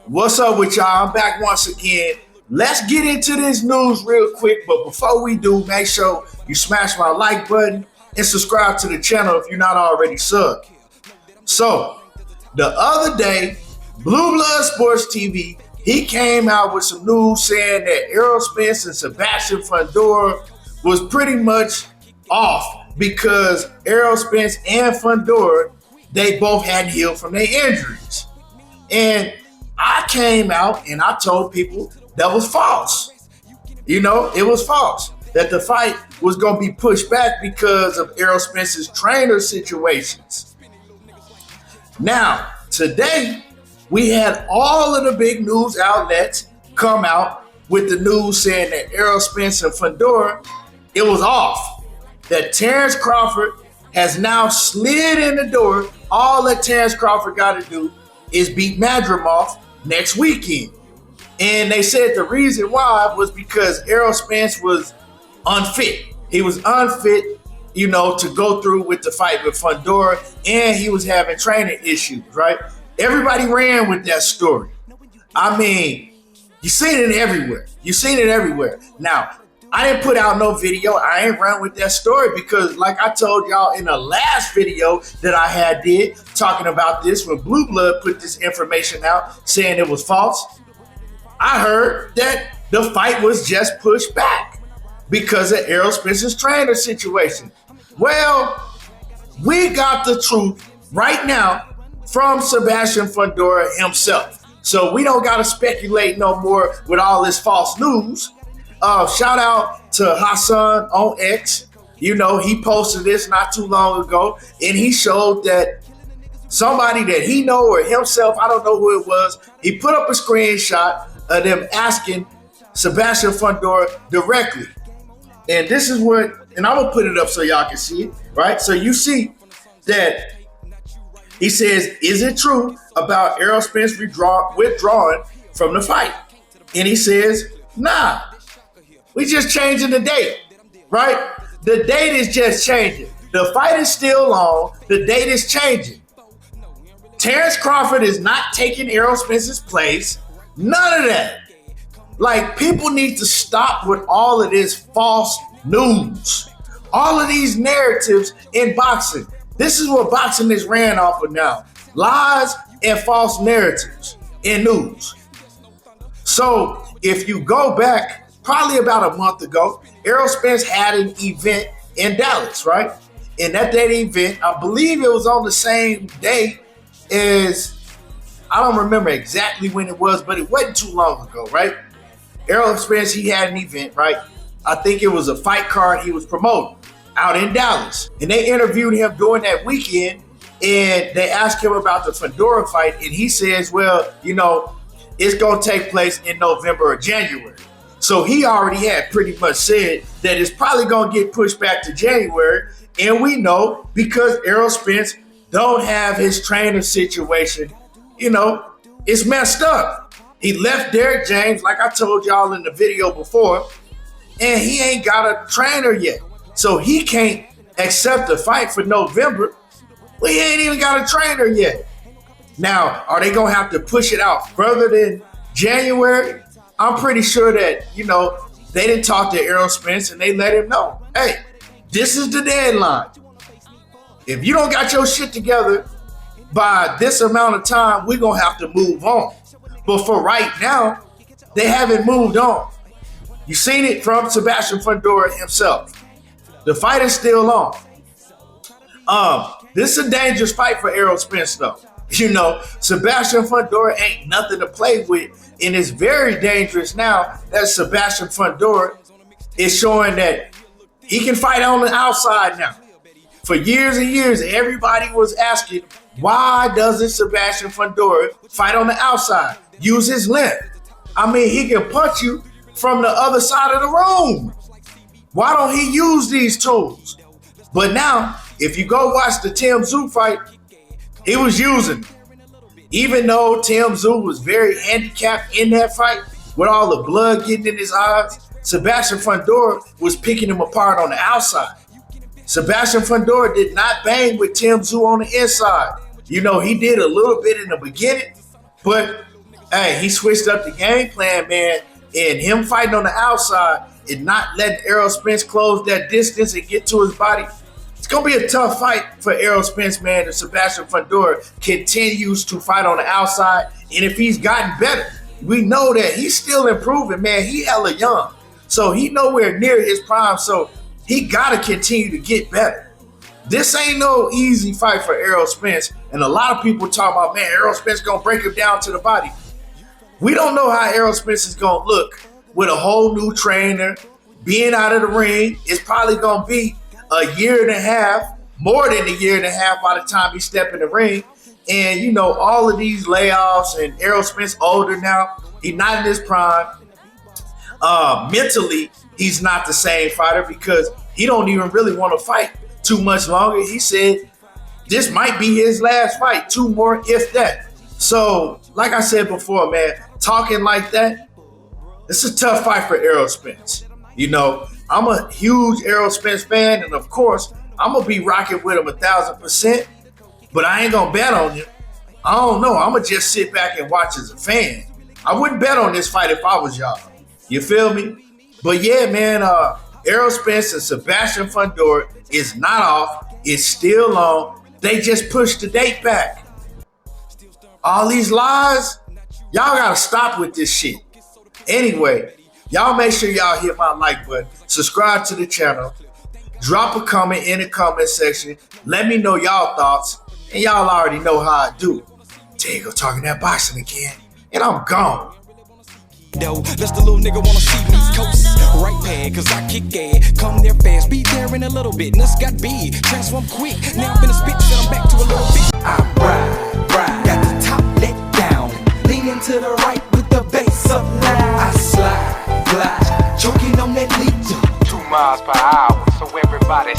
What's up with y'all? I'm back once again. Let's get into this news real quick, but before we do, make sure you smash my like button and subscribe to the channel if you're not already subbed. So, the other day, Blue Blood Sports TV, he came out with some news saying that Errol Spence and Sebastian Fundora was pretty much off because Errol Spence and Fundora, they both hadn't healed from their injuries. And I came out and I told people that was false. You know, it was false. That the fight was going to be pushed back because of Errol Spence's trainer situations. Now, today, we had all of the big news outlets come out with the news saying that Errol Spence and Fundora, it was off. That Terence Crawford has now slid in the door. All that Terence Crawford got to do is beat Madrimov next weekend. And they said the reason why was because Errol Spence was unfit. He was unfit, to go through with the fight with Fundora, and he was having training issues, right? Everybody ran with that story. I mean, you seen it everywhere. You seen it everywhere. Now, I didn't put out no video. I ain't run with that story because, like I told y'all in the last video that I did talking about this, when Blue Blood put this information out saying it was false, I heard that the fight was just pushed back because of Errol Spence's trainer situation. Well, we got the truth right now from Sebastian Fundora himself. So we don't got to speculate no more with all this false news. Shout out to Hassan on X. He posted this not too long ago, and he showed that somebody that he know or himself, I don't know who it was, he put up a screenshot of them asking Sebastian Fundora directly. And this is what, and I'm going to put it up so y'all can see it, right? So you see that he says, is it true about Errol Spence withdrawing from the fight? And he says, nah, we just changing the date, right? The date is just changing. The fight is still on. The date is changing. Terence Crawford is not taking Errol Spence's place. None of that. Like, people need to stop with all of this false news. All of these narratives in boxing. This is what boxing is ran off of now. Lies and false narratives in news. So, if you go back, probably about a month ago, Errol Spence had an event in Dallas, right? And at that event, I believe it was on the same day as, I don't remember exactly when it was, but it wasn't too long ago, right? Errol Spence, he had an event, right? I think it was a fight card he was promoting out in Dallas. And they interviewed him during that weekend, and they asked him about the Fundora fight, and he says, well, it's going to take place in November or January. So he already had pretty much said that it's probably going to get pushed back to January. And we know because Errol Spence don't have his trainer situation, it's messed up. He left Derek James, like I told y'all in the video before, and he ain't got a trainer yet. So he can't accept the fight for November. Well, he ain't even got a trainer yet. Now, are they going to have to push it out further than January? I'm pretty sure that, they didn't talk to Errol Spence and they let him know, hey, this is the deadline. If you don't got your shit together by this amount of time, we're going to have to move on. But for right now, they haven't moved on. You seen it from Sebastian Fundora himself. The fight is still on. This is a dangerous fight for Errol Spence, though. Sebastian Fundora ain't nothing to play with, and it's very dangerous now that Sebastian Fundora is showing that he can fight on the outside now. For years and years, everybody was asking, why doesn't Sebastian Fundora fight on the outside? Use his length. I mean, he can punch you from the other side of the room. Why don't he use these tools? But now, if you go watch the Tim Tszyu fight, he was using them. Even though Tim Tszyu was very handicapped in that fight, with all the blood getting in his eyes, Sebastian Fundora was picking him apart on the outside. Sebastian Fundora did not bang with Tim Tszyu on the inside. He did a little bit in the beginning, but Hey, he switched up the game plan, man, and him fighting on the outside and not letting Errol Spence close that distance and get to his body. It's going to be a tough fight for Errol Spence, man, if Sebastian Fundora continues to fight on the outside. And if he's gotten better, we know that he's still improving, man. He hella young. So he nowhere near his prime. So he got to continue to get better. This ain't no easy fight for Errol Spence. And a lot of people talk about, man, Errol Spence going to break him down to the body. We don't know how Errol Spence is going to look with a whole new trainer, being out of the ring. It's probably going to be a year and a half, more than a year and a half by the time he step in the ring. And, you know, all of these layoffs, and Errol Spence older now. He's not in his prime. Mentally, he's not the same fighter because he don't even really want to fight too much longer. He said this might be his last fight, 2 more, if that. So, like I said before, man, talking like that, it's a tough fight for Errol Spence. You know, I'm a huge Errol Spence fan, and of course, I'm going to be rocking with him 1,000%, but I ain't going to bet on him. I don't know. I'm going to just sit back and watch as a fan. I wouldn't bet on this fight if I was y'all. You feel me? But yeah, man, Errol Spence and Sebastian Fundora is not off. It's still on. They just pushed the date back. All these lies, y'all got to stop with this shit. Anyway, y'all make sure y'all hit my like button, subscribe to the channel, drop a comment in the comment section, let me know y'all thoughts, and y'all already know how I do. Diego talking that boxing again, and I'm gone. That's the little nigga wanna see me coast right pad, cause I kick ass. Come there fast, be there in a little bit. Nuts got big, transform quick. Now I'm finna spit, then I'm back to a little bit. I ride, got the top let down. Leaning to the right with the bass up now. I slide, glide, choking on that lead. 2 miles per hour, so everybody